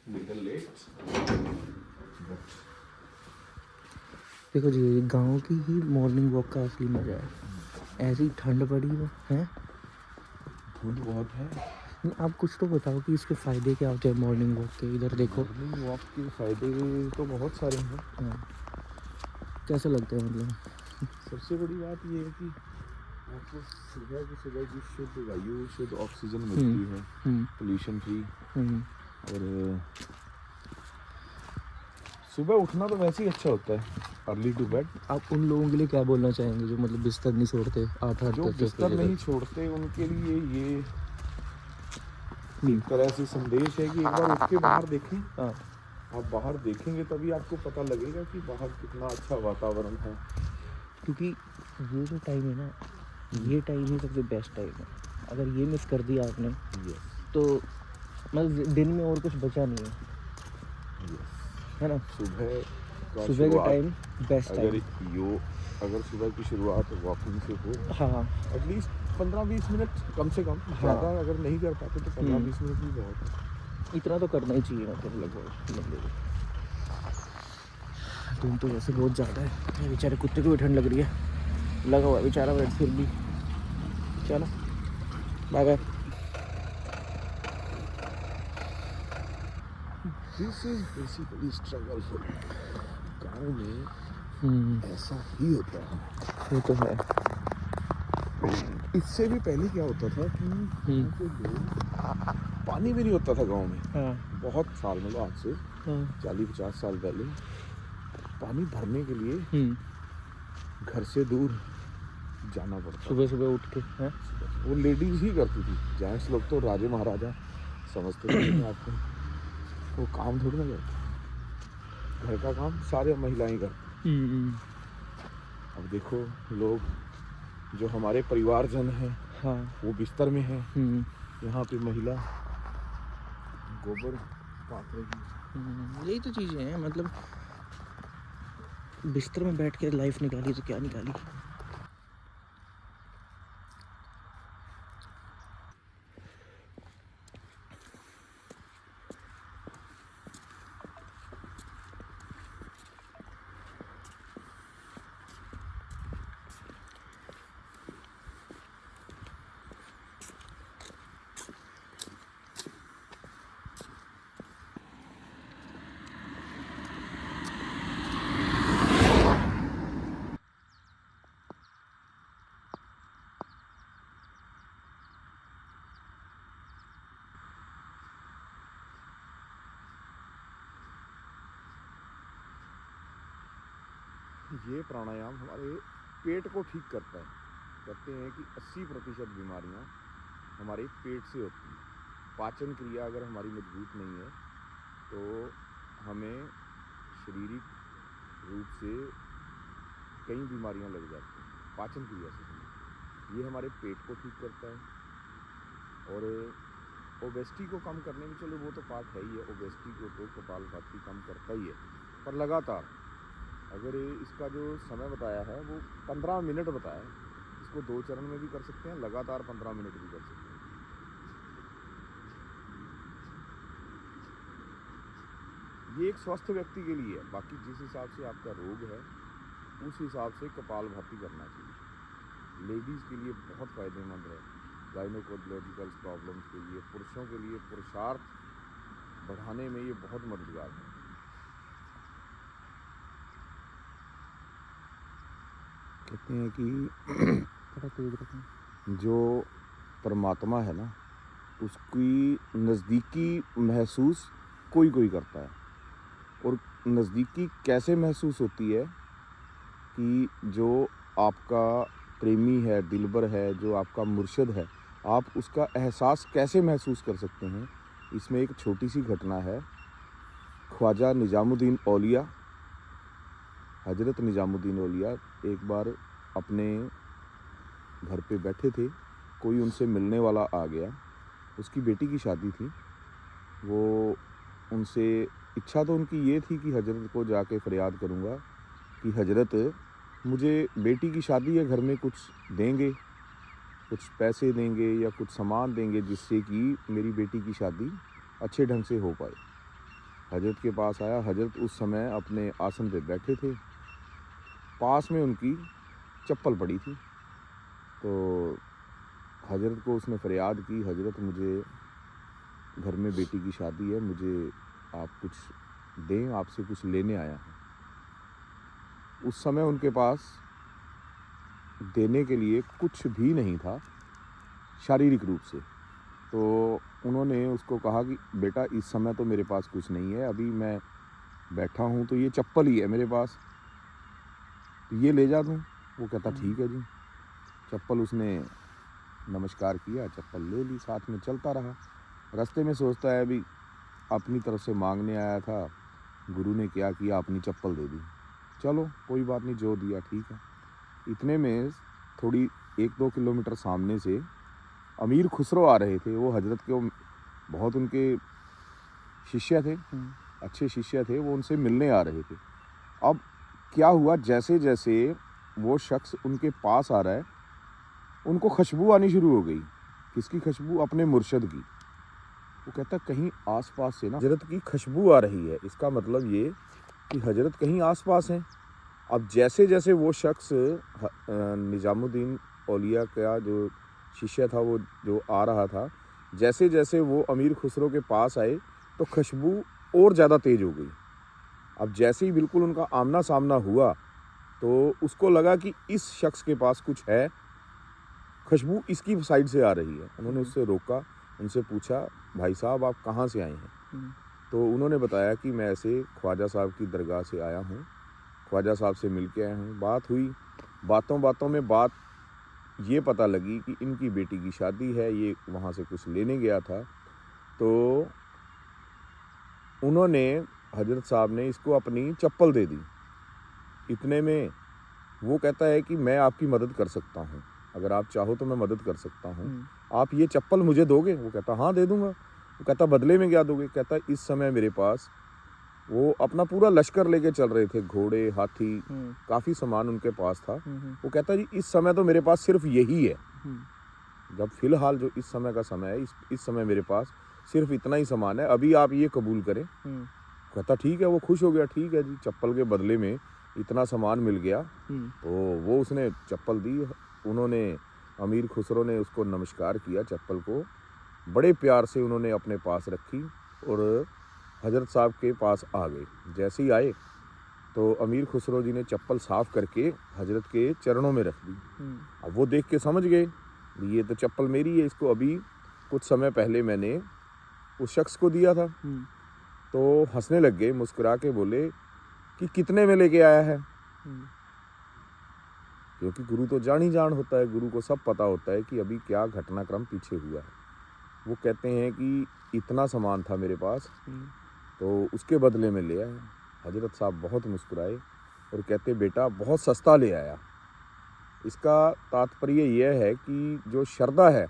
little late. देखो जी, ये गाँव की ही मॉर्निंग वॉक का असली मज़ा है। ऐसी ठंड पड़ी है। धूप बहुत है। आप कुछ तो बताओ कि इसके फ़ायदे क्या होते हैं मॉर्निंग वॉक के। इधर देखो। मॉर्निंग वॉक के फ़ायदे तो बहुत सारे हैं। हाँ, कैसे लगते हैं मतलब? सबसे बड़ी बात ये है कि आपको सुबह की शुद्ध वायु, शुद्ध ऑक्सीजन मिलती है, पोल्यूशन फ्री। और सुबह उठना तो वैसे ही अच्छा होता है, अर्ली टू बेड। आप उन लोगों के लिए क्या बोलना चाहेंगे जो मतलब बिस्तर नहीं छोड़ते 8-8 जो 10-10 बिस्तर बजे नहीं तक? छोड़ते उनके लिए ये एक तरह से संदेश है कि एक बार उठ के बाहर देखें। हाँ, आप बाहर देखेंगे तभी आपको पता लगेगा कि बाहर कितना अच्छा वातावरण है। क्योंकि ये जो टाइम है ना, ये टाइम ही सबसे बेस्ट टाइम है। अगर ये मिस कर दिया आपने तो मतलब दिन में और कुछ बचा नहीं है ना। सुबह का सुबह का टाइम बेस्ट अगर टाइम। अगर सुबह की शुरुआत वॉकिंग से हो, हाँ, एटलीस्ट 15-20 मिनट कम से कम। ज़्यादा अगर नहीं कर पाते तो 15-20 मिनट भी बहुत है। इतना तो करना ही चाहिए मतलब लगभग बंदे को। धुंध तो वैसे बहुत ज़्यादा है। बेचारे कुत्ते को भी ठंड लग रही है, लगा हुआ है बेचारा वेट फिर भी। चलो bye bye. This is basically struggle full. गाँव में ऐसा ही होता है। ये तो है। इससे भी पहले क्या होता था कि गाँव के लोग, पानी भी नहीं होता था गाँव में। हाँ, बहुत साल, मतलब आज से 40-50 साल पहले पानी भरने के लिए घर से दूर जाना पड़ता। सुबह सुबह उठ के हैं। वो लेडीज ही करती थी। जेंट्स लोग तो राजे महाराजा समझते थे अपने आप को। वो काम थोड़ी ना करते, घर का काम सारे महिलाएं करती। अब देखो, लोग जो हमारे परिवारजन हैं, हाँ, वो बिस्तर में हैं, यहाँ पे महिला गोबर पात रही है। यही तो चीज़ें हैं मतलब। बिस्तर में बैठ के लाइफ निकाली तो क्या निकाली। ये प्राणायाम हमारे पेट को ठीक करता है। कहते हैं कि 80% बीमारियाँ हमारे पेट से होती हैं। पाचन क्रिया अगर हमारी मजबूत नहीं है तो हमें शारीरिक रूप से कई बीमारियां लग जाती हैं पाचन क्रिया से। ये हमारे पेट को ठीक करता है। और ओबेसिटी को कम करने में, चलो वो तो पार्ट है ही है, ओबेसिटी को तो कपालभाति कम करता ही है। पर लगातार अगर इसका जो समय बताया है वो 15 मिनट बताया है, इसको 2 चरण में भी कर सकते हैं, लगातार 15 मिनट भी कर सकते हैं। ये एक स्वस्थ व्यक्ति के लिए है। बाकी जिस हिसाब से आपका रोग है उस हिसाब से कपालभाति करना चाहिए। लेडीज़ के लिए बहुत फ़ायदेमंद है, गायनोकोलॉजिकल प्रॉब्लम्स के लिए, पुरुषों के लिए पुरुषार्थ बढ़ाने में ये बहुत मददगार है। कहते हैं कि जो परमात्मा है ना, उसकी नज़दीकी महसूस कोई कोई करता है। और नज़दीकी कैसे महसूस होती है कि जो आपका प्रेमी है, दिलबर है, जो आपका मुर्शिद है, आप उसका एहसास कैसे महसूस कर सकते हैं। इसमें एक छोटी सी घटना है। ख्वाजा निज़ामुद्दीन औलिया, हज़रत निज़ामुद्दीन औलिया एक बार अपने घर पे बैठे थे, कोई उनसे मिलने वाला आ गया। उसकी बेटी की शादी थी। वो उनसे, इच्छा तो उनकी ये थी कि हज़रत को जाके फ़रियाद करूँगा कि हज़रत मुझे बेटी की शादी है, घर में कुछ देंगे, कुछ पैसे देंगे या कुछ सामान देंगे जिससे कि मेरी बेटी की शादी अच्छे ढंग से हो पाए। हजरत के पास आया। हजरत उस समय अपने आसन पे बैठे थे, पास में उनकी चप्पल पड़ी थी। तो हजरत को उसने फरियाद की, हजरत मुझे घर में बेटी की शादी है, मुझे आप कुछ दें, आपसे कुछ लेने आया हूँ। उस समय उनके पास देने के लिए कुछ भी नहीं था शारीरिक रूप से। तो उन्होंने उसको कहा कि बेटा इस समय तो मेरे पास कुछ नहीं है, अभी मैं बैठा हूँ तो ये चप्पल ही है मेरे पास, तो ये ले जा दूँ? वो कहता ठीक है जी। चप्पल उसने नमस्कार किया, चप्पल ले ली, साथ में चलता रहा। रास्ते में सोचता है अभी अपनी तरफ से मांगने आया था, गुरु ने क्या किया, अपनी चप्पल दे दी, चलो कोई बात नहीं, जो दिया ठीक है। इतने में थोड़ी 1-2 किलोमीटर सामने से अमीर खुसरो आ रहे थे। वो हजरत के बहुत उनके शिष्य थे, अच्छे शिष्य थे, वो उनसे मिलने आ रहे थे। अब क्या हुआ, जैसे जैसे वो शख्स उनके पास आ रहा है, उनको खुशबू आनी शुरू हो गई। किसकी खुशबू? अपने मुर्शद की। वो कहता कहीं आसपास से ना हजरत की खुशबू आ रही है, इसका मतलब ये कि हजरत कहीं आसपास हैं। अब जैसे जैसे वो शख्स निजामुद्दीन औलिया का जो शिष्य था, वो जो आ रहा था, जैसे जैसे वो अमीर खुसरो के पास आए तो खुशबू और ज़्यादा तेज़ हो गई। अब जैसे ही बिल्कुल उनका आमना सामना हुआ तो उसको लगा कि इस शख्स के पास कुछ है, खुशबू इसकी साइड से आ रही है। उन्होंने उससे रोका, उनसे पूछा भाई साहब आप कहाँ से आए हैं? तो उन्होंने बताया कि मैं ऐसे ख्वाजा साहब की दरगाह से आया हूँ, ख्वाजा साहब से मिल के आया हूँ। बात हुई, बातों बातों में बात ये पता लगी कि इनकी बेटी की शादी है, ये वहाँ से कुछ लेने गया था। तो उन्होंने, हजरत साहब ने इसको अपनी चप्पल दे दी। इतने में वो कहता है कि मैं आपकी मदद कर सकता हूँ, अगर आप चाहो तो मैं मदद कर सकता हूँ, आप ये चप्पल मुझे दोगे? वो कहता हाँ दे दूँगा। वो कहता बदले में क्या दोगे? कहता इस समय मेरे पास, वो अपना पूरा लश्कर लेके चल रहे थे, घोड़े, हाथी, काफ़ी सामान उनके पास था। वो कहता जी इस समय तो मेरे पास सिर्फ यही है, जब फिलहाल जो इस समय का समय है, इस समय मेरे पास सिर्फ इतना ही सामान है, अभी आप ये कबूल करें। कहता ठीक है। वो खुश हो गया, ठीक है जी, चप्पल के बदले में इतना सामान मिल गया। तो वो उसने चप्पल दी। उन्होंने, अमीर खुसरो ने उसको नमस्कार किया, चप्पल को बड़े प्यार से उन्होंने अपने पास रखी और हजरत साहब के पास आ गए। जैसे ही आए तो अमीर खुसरो जी ने चप्पल साफ़ करके हजरत के चरणों में रख दी। अब वो देख के समझ गए ये तो चप्पल मेरी है, इसको अभी कुछ समय पहले मैंने उस शख्स को दिया था। तो हंसने लग गए, मुस्कुरा के बोले कि कितने में लेके आया है? क्योंकि गुरु तो जान ही जान होता है, गुरु को सब पता होता है कि अभी क्या घटनाक्रम पीछे हुआ है। वो कहते हैं कि इतना सामान था मेरे पास, तो उसके बदले में ले आया। हजरत साहब बहुत मुस्कुराए और कहते बेटा बहुत सस्ता ले आया। इसका तात्पर्य यह है कि जो श्रद्धा है,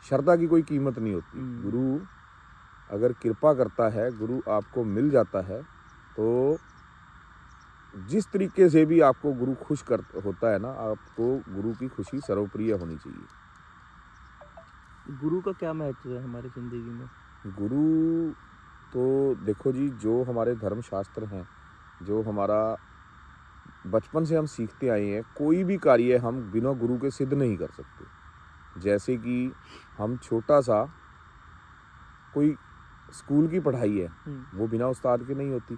श्रद्धा की कोई कीमत नहीं होती। गुरु अगर कृपा करता है, गुरु आपको मिल जाता है, तो जिस तरीके से भी आपको गुरु खुश कर होता है ना, आपको गुरु की खुशी सर्वप्रिय होनी चाहिए। गुरु का क्या महत्व है हमारी ज़िंदगी में? गुरु तो देखो जी, जो हमारे धर्मशास्त्र हैं, जो हमारा बचपन से हम सीखते आए हैं, कोई भी कार्य हम बिना गुरु के सिद्ध नहीं कर सकते। जैसे कि हम छोटा सा कोई स्कूल की पढ़ाई है, वो बिना उस्ताद के नहीं होती।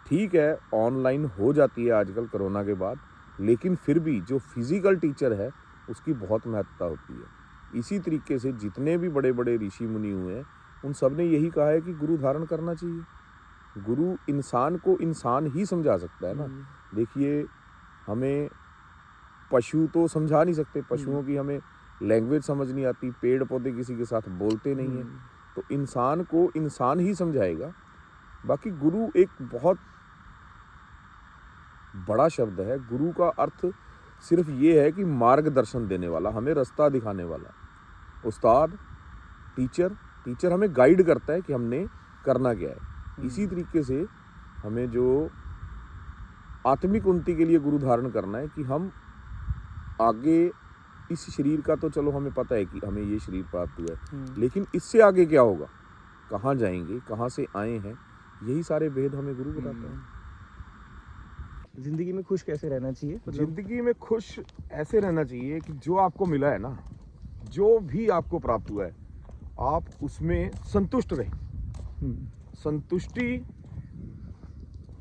ठीक है, ऑनलाइन हो जाती है आजकल कोरोना के बाद, लेकिन फिर भी जो फिज़िकल टीचर है उसकी बहुत महत्वता होती है। इसी तरीके से जितने भी बड़े बड़े ऋषि मुनि हुए हैं, उन सब ने यही कहा है कि गुरु धारण करना चाहिए। गुरु इंसान को इंसान ही समझा सकता है ना। देखिए, हमें पशु तो समझा नहीं सकते, पशुओं की हमें लैंग्वेज समझ नहीं आती, पेड़ पौधे किसी के साथ बोलते नहीं हैं, तो इंसान को इंसान ही समझाएगा। बाकी गुरु एक बहुत बड़ा शब्द है। गुरु का अर्थ सिर्फ ये है कि मार्गदर्शन देने वाला, हमें रास्ता दिखाने वाला। उस्ताद, टीचर हमें गाइड करता है कि हमने करना क्या है। इसी तरीके से हमें जो आत्मिक उन्नति के लिए गुरु धारण करना है कि हम आगे, इस शरीर का तो चलो हमें पता है कि हमें ये शरीर प्राप्त हुआ है, लेकिन इससे आगे क्या होगा, कहाँ जाएंगे, कहाँ से आए हैं, यही सारे वेद हमें गुरु बताते हैं। ज़िंदगी में खुश कैसे रहना चाहिए? जिंदगी में खुश ऐसे रहना चाहिए कि जो आपको मिला है ना, जो भी आपको प्राप्त हुआ है, आप उसमें संतुष्ट रहें। संतुष्टि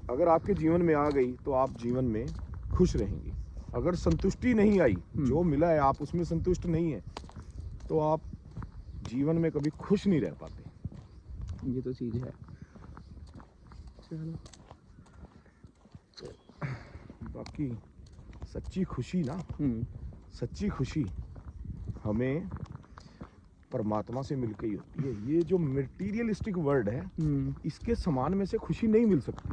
अगर आपके जीवन में आ गई तो आप जीवन में खुश रहेंगे। अगर संतुष्टि नहीं आई, जो मिला है आप उसमें संतुष्ट नहीं है, तो आप जीवन में कभी खुश नहीं रह पाते। ये तो चीज़ है। चलो, बाकी सच्ची खुशी ना, सच्ची खुशी हमें परमात्मा से मिलके ही होती है। ये जो मटेरियलिस्टिक वर्ड है, इसके समान में से खुशी नहीं मिल सकती।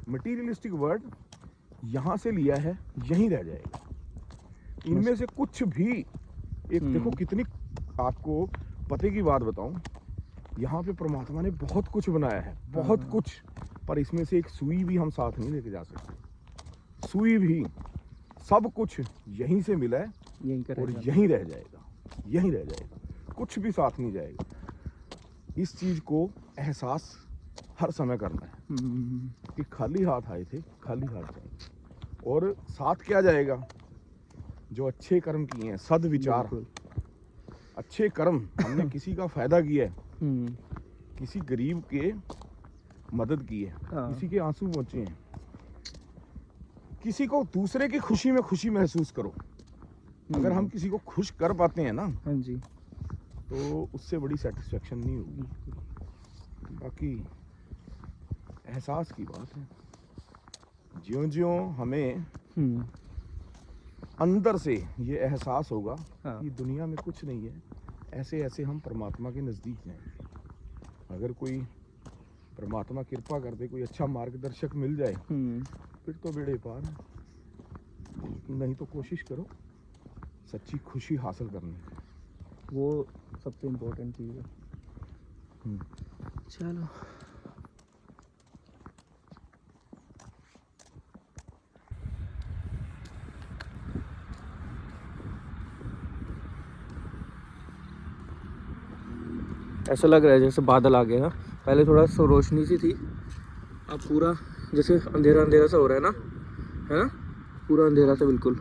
मटेरियलिस्टिक वर्ड यहाँ से लिया है, यहीं रह जाएगा। इनमें से कुछ भी एक देखो, कितनी आपको पते की बात बताऊं, यहाँ पे परमात्मा ने बहुत कुछ बनाया है, बहुत कुछ, पर इसमें से एक सुई भी हम साथ नहीं लेके जा सकते। सुई भी, सब कुछ यहीं से मिला है और यहीं रह जाएगा, यहीं रह जाएगा, कुछ भी साथ नहीं जाएगा। इस चीज को एहसास हर समय करना है कि खाली हाथ आए थे, खाली हाथ जाएंगे। और साथ क्या जाएगा? जो अच्छे कर्म किए हैं, सद्विचार, अच्छे कर्म, हमने किसी का फायदा किया है, किसी गरीब के मदद की है, किसी के आंसू पहुंचे हैं, किसी को दूसरे की खुशी में खुशी महसूस करो। अगर हम किसी को खुश कर पाते हैं ना, हाँ जी, तो उससे बड़ी सेटिस्फेक्शन नहीं होगी। बाकी एहसास की बात है। ज्यों-ज्यों हमें अंदर से ये एहसास होगा कि दुनिया में कुछ नहीं है, ऐसे ऐसे हम परमात्मा के नज़दीक जाएंगे। अगर कोई परमात्मा कृपा कर दे, कोई अच्छा मार्गदर्शक मिल जाए, फिर तो बेड़े पार है। नहीं तो कोशिश करो सच्ची खुशी हासिल करने की। वो सबसे इम्पोर्टेंट चीज़ है। चलो, ऐसा लग रहा है जैसे बादल आ गया। पहले थोड़ा सा रोशनी सी थी, अब पूरा जैसे अंधेरा अंधेरा सा हो रहा है ना, है ना, पूरा अंधेरा सा बिल्कुल।